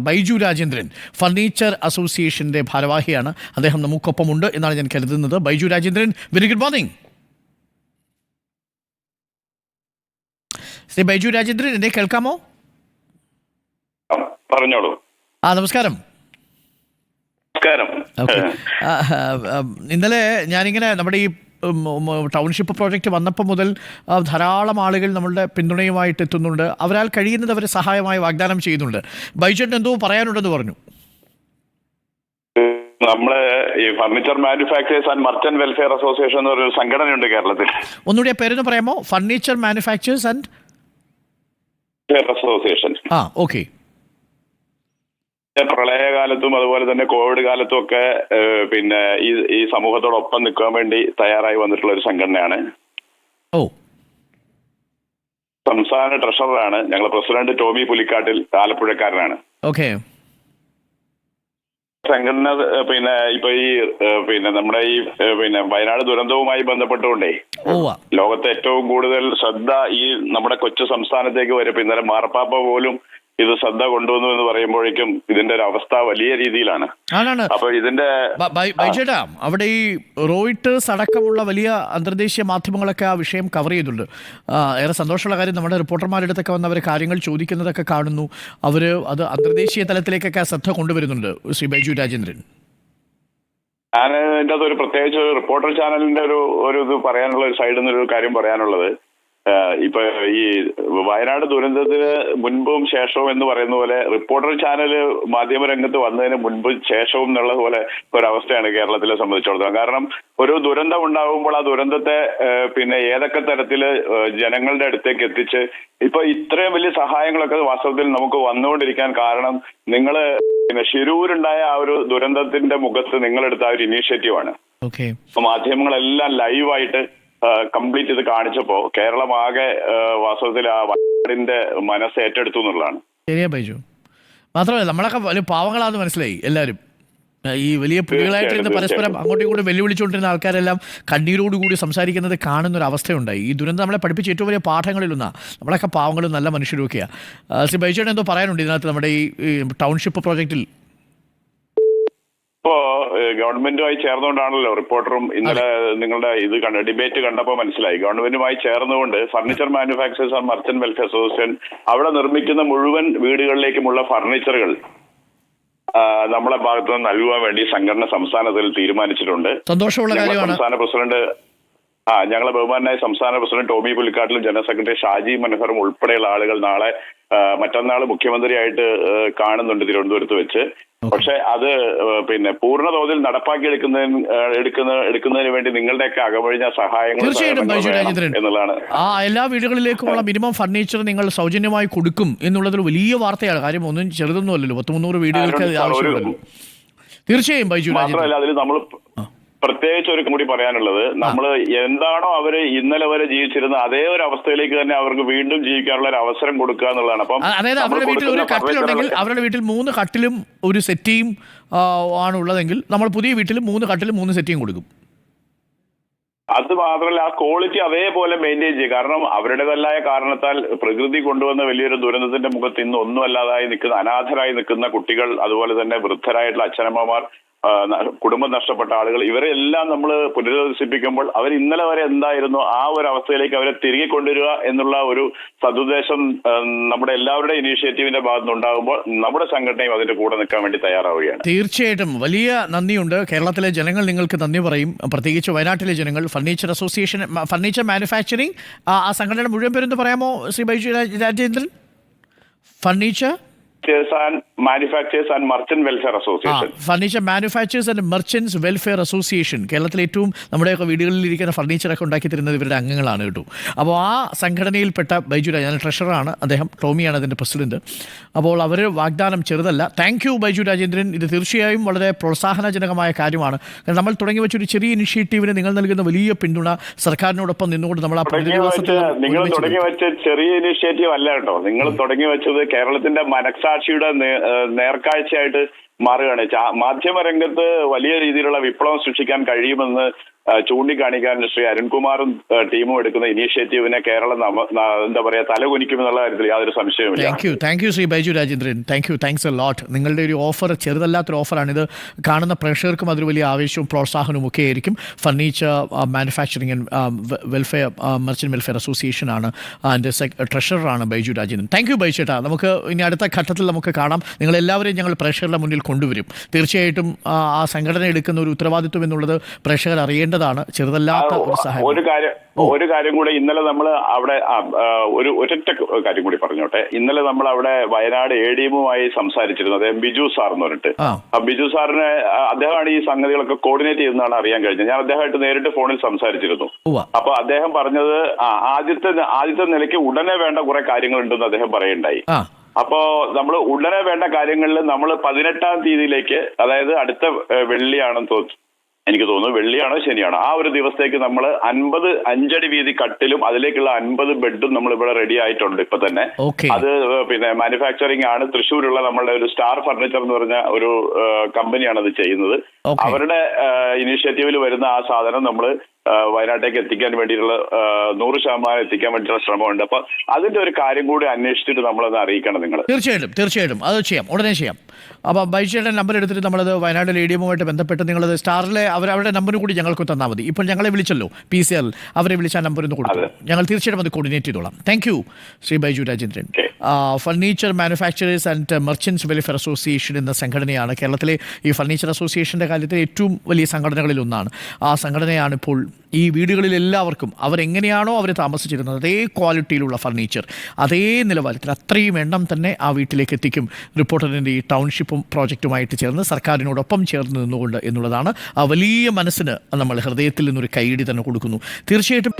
Baiju Rajendran furniture അസോസിയേഷന്റെ ഭാരവാഹിയാണ്. അദ്ദേഹം നമുക്കൊപ്പമുണ്ട് എന്നാണ് ഞാൻ കരുതുന്നത്. Baiju Rajendran, very good morning. Shri Baiju Rajendran, എന്നെ കേൾക്കാമോ? പറഞ്ഞോളൂ. നമസ്കാരം. നമസ്കാരം. ഇന്നലെ ഞാനിങ്ങനെ നമ്മുടെ ഈ ടൗൺഷിപ്പ് പ്രോജക്റ്റ് വന്നപ്പോൾ മുതൽ ധാരാളം ആളുകൾ നമ്മളുടെ പിന്തുണയുമായിട്ട് എത്തുന്നുണ്ട്. അവരാൽ കഴിയുന്നത് അവരെ സഹായമായി വാഗ്ദാനം ചെയ്യുന്നുണ്ട്. ബൈജുവിന് എന്തോ പറയാനുണ്ടെന്ന് പറഞ്ഞു. നമ്മള് ഈ furniture manufacturers and merchant welfare association എന്ന് പറഞ്ഞൊരു സംഘടനയുണ്ട് കേരളത്തിൽ. ഒന്നുകൂടി പേരെന്ന് പറയാമോ? Furniture manufacturers and association. Okay. പ്രളയകാലത്തും അതുപോലെ തന്നെ കോവിഡ് കാലത്തും ഒക്കെ പിന്നെ ഈ സമൂഹത്തോടൊപ്പം നിൽക്കാൻ വേണ്ടി തയ്യാറായി വന്നിട്ടുള്ള ഒരു സംഘടനയാണ്. സംസ്ഥാന ട്രഷററാണ്. ഞങ്ങൾ പ്രസിഡന്റ് ടോമി പുലിക്കാട്ടിൽ ആലപ്പുഴക്കാരനാണ്. ഓക്കെ. സംഘടന പിന്നെ ഇപ്പൊ ഈ പിന്നെ നമ്മുടെ ഈ പിന്നെ വയനാട് ദുരന്തവുമായി ബന്ധപ്പെട്ടുകൊണ്ടേ ലോകത്തെ ഏറ്റവും കൂടുതൽ ശ്രദ്ധ ഈ നമ്മുടെ കൊച്ചു സംസ്ഥാനത്തേക്ക് വരും. ഇന്നലെ മാർപ്പാപ്പ പോലും ഇത് ശ്രദ്ധ കൊണ്ടുവന്നു എന്ന് പറയുമ്പോഴേക്കും ഇതിന്റെ ഒരു അവസ്ഥ വലിയ രീതിയിലാണ്. അപ്പൊ ഇതിന്റെ അവിടെ ഈ റോയിട്ടേഴ്സ് അടക്കമുള്ള വലിയ അന്തർദേശീയ മാധ്യമങ്ങളൊക്കെ ആ വിഷയം കവർ ചെയ്തിട്ടുണ്ട്. ഏറെ സന്തോഷമുള്ള കാര്യം, നമ്മുടെ റിപ്പോർട്ടർമാരുടെ അടുത്തൊക്കെ വന്ന് അവർ കാര്യങ്ങൾ ചോദിക്കുന്നതൊക്കെ കാണുന്നു. അവർ അത് അന്തർദേശീയ തലത്തിലേക്കൊക്കെ ശ്രദ്ധ കൊണ്ടുവരുന്നുണ്ട്. ശ്രീ ബൈജു രാജേന്ദ്രൻ, ഞാൻ ഇതിൻ്റെ അകത്ത് ഒരു പ്രത്യേകിച്ച് റിപ്പോർട്ടർ ചാനലിന്റെ ഒരു ഇത് പറയാനുള്ള ഒരു സൈഡിൽ നിന്നൊരു കാര്യം പറയാനുള്ളത്, ഇപ്പൊ ഈ വയനാട് ദുരന്തത്തിന് മുൻപും ശേഷവും എന്ന് പറയുന്ന പോലെ റിപ്പോർട്ടർ ചാനല് മാധ്യമരംഗത്ത് വന്നതിന് മുൻപും ശേഷവും എന്നുള്ള പോലെ ഒരവസ്ഥയാണ് കേരളത്തിലെ സംബന്ധിച്ചിടത്തോളം. കാരണം ഒരു ദുരന്തം ഉണ്ടാകുമ്പോൾ ആ ദുരന്തത്തെ പിന്നെ ഏതൊക്കെ തരത്തില് ജനങ്ങളുടെ അടുത്തേക്ക് എത്തിച്ച് ഇപ്പൊ ഇത്രയും വലിയ സഹായങ്ങളൊക്കെ വാസ്തവത്തിൽ നമുക്ക് വന്നുകൊണ്ടിരിക്കാൻ കാരണം നിങ്ങള് പിന്നെ ശിരൂരുണ്ടായ ആ ഒരു ദുരന്തത്തിന്റെ മുഖത്ത് നിങ്ങളെടുത്ത ആ ഒരു ഇനീഷ്യേറ്റീവാണ്. മാധ്യമങ്ങളെല്ലാം ലൈവായിട്ട് കംപ്ലീറ്റ് ഇത് കാണിച്ചപ്പോ കേരളം ആകെ വാസ്തവത്തിൽ ആ വയനാടിന്റെ മനസ്സ് ഏറ്റെടുത്തു എന്നുള്ളതാണ്. ശരിയാ ബൈജു. മാത്രമല്ല നമ്മളൊക്കെ വലിയ പാവങ്ങളാന്ന് മനസ്സിലായി എല്ലാവരും. ഈ വലിയ പുലികളായിട്ടിരുന്ന് പരസ്പരം അങ്ങോട്ടും ഇങ്ങോട്ടും വെല്ലുവിളിച്ചുകൊണ്ടിരുന്ന ആൾക്കാരെല്ലാം കണ്ണീരോടുകൂടി സംസാരിക്കുന്നത് കാണുന്ന ഒരു അവസ്ഥയുണ്ടായി. ഈ ദുരന്തം നമ്മളെ പഠിപ്പിച്ച ഏറ്റവും വലിയ പാഠങ്ങളിലൊന്നാണ്. നമ്മളൊക്കെ പാവങ്ങളും നല്ല മനുഷ്യരൊക്കെയാണ്. ശ്രീ ബൈജുവിന് എന്തോ പറയാനുണ്ട് ഇതിനകത്ത് നമ്മുടെ ഈ ടൗൺഷിപ്പ് പ്രോജക്റ്റിൽ? ഇപ്പോ ഗവൺമെന്റുമായി ചേർന്നുകൊണ്ടാണല്ലോ റിപ്പോർട്ടറും ഇന്നലെ നിങ്ങളുടെ ഇത് ഡിബേറ്റ് കണ്ടപ്പോൾ മനസ്സിലായി. ഗവൺമെന്റുമായി ചേർന്നുകൊണ്ട് furniture manufacturers and merchant welfare association അവിടെ നിർമ്മിക്കുന്ന മുഴുവൻ വീടുകളിലേക്കുമുള്ള ഫർണിച്ചറുകൾ നമ്മളെ ഭാഗത്ത് നിന്ന് നൽകുവാൻ വേണ്ടി സംഘടന സംസ്ഥാനത്തിൽ തീരുമാനിച്ചിട്ടുണ്ട്. സന്തോഷമുള്ള കാര്യമാണ്. സംസ്ഥാന പ്രസിഡന്റ് ഞങ്ങളെ ബഹുമാനായ സംസ്ഥാന പ്രസിഡന്റ് ടോമി പുലിക്കാട്ടിലും ജനറൽ സെക്രട്ടറി ഷാജി മനോഹറും ഉൾപ്പെടെയുള്ള ആളുകൾ മറ്റന്നാൾ മുഖ്യമന്ത്രിയായിട്ട് കാണുന്നുണ്ട് തിരുവനന്തപുരത്ത് വെച്ച്. പക്ഷെ അത് പിന്നെ പൂർണ്ണ തോതിൽ നടപ്പാക്കി എടുക്കുന്നതിന് വേണ്ടി നിങ്ങളുടെയൊക്കെ അകമഴിഞ്ഞ സഹായങ്ങൾ എന്നുള്ളതാണ്. എല്ലാ വീടുകളിലേക്കുമുള്ള മിനിമം ഫർണിച്ചർ നിങ്ങൾ സൗജന്യമായി കൊടുക്കും എന്നുള്ളതൊരു വലിയ വാർത്തയാണ്. കാര്യം ഒന്നും ചെറുതൊന്നും അല്ലല്ലോ. 300 വീടുകൾക്ക് ആവശ്യമുള്ളൂ. തീർച്ചയായും ബൈജു. മാത്രമല്ല അതിൽ നമ്മൾ പ്രത്യേകിച്ച് ഒരു കൂടി പറയാനുള്ളത്, നമ്മൾ എന്താണോ അവര് ഇന്നലെ വരെ ജീവിച്ചിരുന്ന അതേ ഒരു അവസ്ഥയിലേക്ക് തന്നെ അവർക്ക് വീണ്ടും ജീവിക്കാനുള്ള ഒരു അവസരം കൊടുക്കുക എന്നുള്ളതാണ്. അപ്പം അതായത് അവരുടെ വീട്ടിൽ ഒരു കട്ടിലുണ്ടെങ്കിൽ അവരുടെ വീട്ടിൽ 3 കട്ടിലും ഒരു സെറ്റിയും ആണ് ഉള്ളതെങ്കിൽ നമ്മൾ പുതിയ വീട്ടിൽ 3 കട്ടിലും 3 സെറ്റിയും കൊടുക്കും. അത് മാത്രമല്ല ആ ക്വാളിറ്റി അതേപോലെ മെയിൻറ്റെയിൻ ചെയ്യും. കാരണം അവരുടേതല്ലായ കാരണത്താൽ പ്രകൃതി കൊണ്ടുവന്ന വലിയൊരു ദുരന്തത്തിന്റെ മുഖത്ത് ഇന്ന് ഒന്നും അല്ലാതായി നിൽക്കുന്ന അനാഥരായി നിൽക്കുന്ന കുട്ടികൾ, അതുപോലെ തന്നെ വൃദ്ധരായിട്ടുള്ള അച്ഛനമ്മമാർ, കുടുംബം നഷ്ടപ്പെട്ട ആളുകൾ, ഇവരെല്ലാം നമ്മൾ പുനരധിവസിപ്പിക്കുമ്പോൾ അവർ ഇന്നലെ വരെ എന്തായിരുന്നു ആ ഒരു അവസ്ഥയിലേക്ക് അവരെ തിരികെ കൊണ്ടുവരിക എന്നുള്ള ഒരു സതുദ്ദേശം നമ്മുടെ എല്ലാവരുടെ ഇനീഷ്യേറ്റീവിന്റെ ഭാഗത്തുനിന്നുണ്ടാകുമ്പോൾ നമ്മുടെ സംഘടനയും അതിന്റെ കൂടെ നിൽക്കാൻ വേണ്ടി തയ്യാറാവുകയാണ്. തീർച്ചയായിട്ടും വലിയ നന്ദിയുണ്ട്. കേരളത്തിലെ ജനങ്ങൾ നിങ്ങൾക്ക് നന്ദി പറയും. പ്രത്യേകിച്ച് വയനാട്ടിലെ ജനങ്ങൾ. ഫർണിച്ചർ അസോസിയേഷൻ, ഫർണിച്ചർ മാനുഫാക്ചറിംഗ്, ആ സംഘടനയുടെ മുഴുവൻ പേരെന്ന് പറയാമോ Shri Baiju Rajendran? Furniture manufacturers and merchant welfare association. Furniture manufacturers and merchants welfare association. കേരളത്തിലെ ഏറ്റവും നമ്മുടെയൊക്കെ വീടുകളിൽ ഇരിക്കുന്ന ഫർണിച്ചറൊക്കെ ഉണ്ടാക്കി തരുന്നത് ഇവരുടെ അംഗങ്ങളാണ് കേട്ടോ. അപ്പോൾ ആ സംഘടനയിൽപ്പെട്ട ബൈജു ഞാൻ ട്രഷററാണ്, അദ്ദേഹം ടോമിയാണ് അതിൻ്റെ പ്രസിഡന്റ്. അപ്പോൾ അവർ വാഗ്ദാനം ചെറുതല്ല. Thank you Baiju Rajendran. ഇത് തീർച്ചയായും വളരെ പ്രോത്സാഹനജനകമായ കാര്യമാണ്. കാരണം നമ്മൾ തുടങ്ങി വെച്ചൊരു ചെറിയ ഇനിഷ്യേറ്റീവിന് നിങ്ങൾ നൽകുന്ന വലിയ പിന്തുണ, സർക്കാരിനോടൊപ്പം നിന്നുകൊണ്ട് നമ്മൾ ആ നിങ്ങൾ തുടങ്ങി വെച്ച ചെറിയ ഇനിഷ്യേറ്റീവ് അല്ല കേട്ടോ. നിങ്ങൾ തുടങ്ങി വെച്ചത് കേരളത്തിന്റെ മനസാക്ഷിയുടെ നേർക്കാഴ്ചയായിട്ട് മാറുകയാണ്. മാധ്യമരംഗത്ത് വലിയ രീതിയിലുള്ള വിപ്ലവം സൃഷ്ടിക്കാൻ കഴിയുമെന്ന് ചൂണ്ടിക്കാണിക്കാൻ ശ്രീ അരുൺകുമാറും ടീമും എടുക്കുന്ന ഇനീഷ്യേറ്റീവിനെ കേരളം എന്താ പറയാ തലകുനിക്കുമെന്നുള്ള കാര്യത്തിൽ യാതൊരു സംശയവുമില്ല. Thank you Shri Baiju Rajendran. Thanks a lot. നിങ്ങളുടെ ഒരു ഓഫർ ചെറുതല്ലാത്തൊരു ഓഫറാണ്. ഇത് കാണുന്ന പ്രേക്ഷകർക്കും അതൊരു വലിയ ആവേശവും പ്രോത്സാഹനവും ഒക്കെ ആയിരിക്കും. Furniture manufacturing and welfare merchant welfare association ആണ് അതിൻ്റെ ട്രഷററാണ് ബൈജു രാജേന്ദ്രൻ. താങ്ക് യു ബൈജു ചേട്ടാ. നമുക്ക് ഇനി അടുത്ത ഘട്ടത്തിൽ നമുക്ക് കാണാം. നിങ്ങളെല്ലാവരെയും ഞങ്ങൾ പ്രേക്ഷകരുടെ മുന്നിൽ കൊണ്ടുവരും. തീർച്ചയായിട്ടും ആ സംഘടന എടുക്കുന്ന ഒരു ഉത്തരവാദിത്വം എന്നുള്ളത് പ്രേക്ഷകർ അറിയേണ്ടതാണ്. ചെറുതല്ലാത്ത ഒരു സഹായം. ഒരു കാര്യം കൂടെ, ഇന്നലെ നമ്മൾ അവിടെ ഒരൊറ്റ കാര്യം കൂടി പറഞ്ഞോട്ടെ. ഇന്നലെ നമ്മൾ അവിടെ വയനാട് ADM-മായി സംസാരിച്ചിരുന്നു. അദ്ദേഹം ബിജു സാർ എന്ന് പറഞ്ഞിട്ട്. ബിജു സാറിന് അദ്ദേഹമാണ് ഈ സംഗതികളൊക്കെ കോർഡിനേറ്റ് ചെയ്യുന്നതാണ് അറിയാൻ കഴിഞ്ഞത്. ഞാൻ അദ്ദേഹമായിട്ട് നേരിട്ട് ഫോണിൽ സംസാരിച്ചിരുന്നു. അപ്പൊ അദ്ദേഹം പറഞ്ഞത് ആദ്യത്തെ നിലയ്ക്ക് ഉടനെ വേണ്ട കുറെ കാര്യങ്ങളുണ്ടെന്ന് അദ്ദേഹം പറയുണ്ടായി. അപ്പോ നമ്മൾ ഉടനെ വേണ്ട കാര്യങ്ങളിൽ നമ്മൾ 18-ാം തീയതിയിലേക്ക്, അതായത് അടുത്ത വെള്ളിയാണെന്ന് എനിക്ക് തോന്നുന്നു, വെള്ളിയാണോ ശനിയാണോ, ആ ഒരു ദിവസത്തേക്ക് നമ്മൾ 50 5 വീതി കട്ടിലും അതിലേക്കുള്ള 50 ബെഡും നമ്മൾ ഇവിടെ റെഡി ആയിട്ടുണ്ട് ഇപ്പൊ തന്നെ. അത് പിന്നെ മാനുഫാക്ചറിംഗ് ആണ്. തൃശ്ശൂരുള്ള നമ്മളുടെ ഒരു സ്റ്റാർ ഫർണിച്ചർ എന്ന് പറഞ്ഞ ഒരു കമ്പനിയാണ് അത് ചെയ്യുന്നത്. അവരുടെ ഇനീഷ്യേറ്റീവിൽ വരുന്ന ആ സാധനം നമ്മൾ വയനാട്ടിലേക്ക് എത്തിക്കാൻ വേണ്ടിയിട്ടുള്ള 100% എത്തിക്കാൻ വേണ്ടിയിട്ടുള്ള ശ്രമമുണ്ട്. അപ്പൊ അതിന്റെ ഒരു കാര്യം കൂടി അന്വേഷിച്ചിട്ട് നമ്മളത് അറിയിക്കണം നിങ്ങൾ. തീർച്ചയായിട്ടും അത് ചെയ്യാം, ഉടനെ ചെയ്യാം. അപ്പൊ ബൈജുയുടെ നമ്പർ എടുത്തിട്ട് നമ്മളത് വയനാട് ADM-വുമായിട്ട് ബന്ധപ്പെട്ട് നിങ്ങളത് സ്റ്റാറിലെ അവരുടെ നമ്പറും കൂടി ഞങ്ങൾക്ക് തന്നാൽ മതി. ഇപ്പോൾ ഞങ്ങളെ വിളിച്ചല്ലോ PCL, അവരെ വിളിച്ച നമ്പർ ഒന്ന് കൊടുത്തു. ഞങ്ങൾ തീർച്ചയായിട്ടും അത് കോർഡിനേറ്റ് ചെയ്തോളാം. Thank you Shri Baiju Rajendran. Furniture manufacturers and merchants welfare association എന്ന സംഘടനയാണ് കേരളത്തിലെ ഈ ഫർണിച്ചർ അസോസിയേഷൻ്റെ കാര്യത്തിൽ ഏറ്റവും വലിയ സംഘടനകളിൽ ഒന്നാണ്. ആ സംഘടനയാണ് ഇപ്പോൾ ഈ വീടുകളിൽ എല്ലാവർക്കും അവരെങ്ങനെയാണോ അവർ താമസിച്ചിരുന്നത് അതേ ക്വാളിറ്റിയിലുള്ള ഫർണിച്ചർ, അതേ നിലവാരത്തിൽ അത്രയും എണ്ണം തന്നെ ആ വീട്ടിലേക്ക് എത്തിക്കും. റിപ്പോർട്ടറിൻ്റെ ഈ ടൗൺഷിപ്പും പ്രോജക്റ്റുമായിട്ട് ചേർന്ന് സർക്കാരിനോടൊപ്പം ചേർന്ന് നിന്നുകൊണ്ട് എന്നുള്ളതാണ്. ആ വലിയ മനസ്സിന് നമ്മൾ ഹൃദയത്തിൽ നിന്നൊരു കൈയടി തന്നെ കൊടുക്കുന്നു. തീർച്ചയായിട്ടും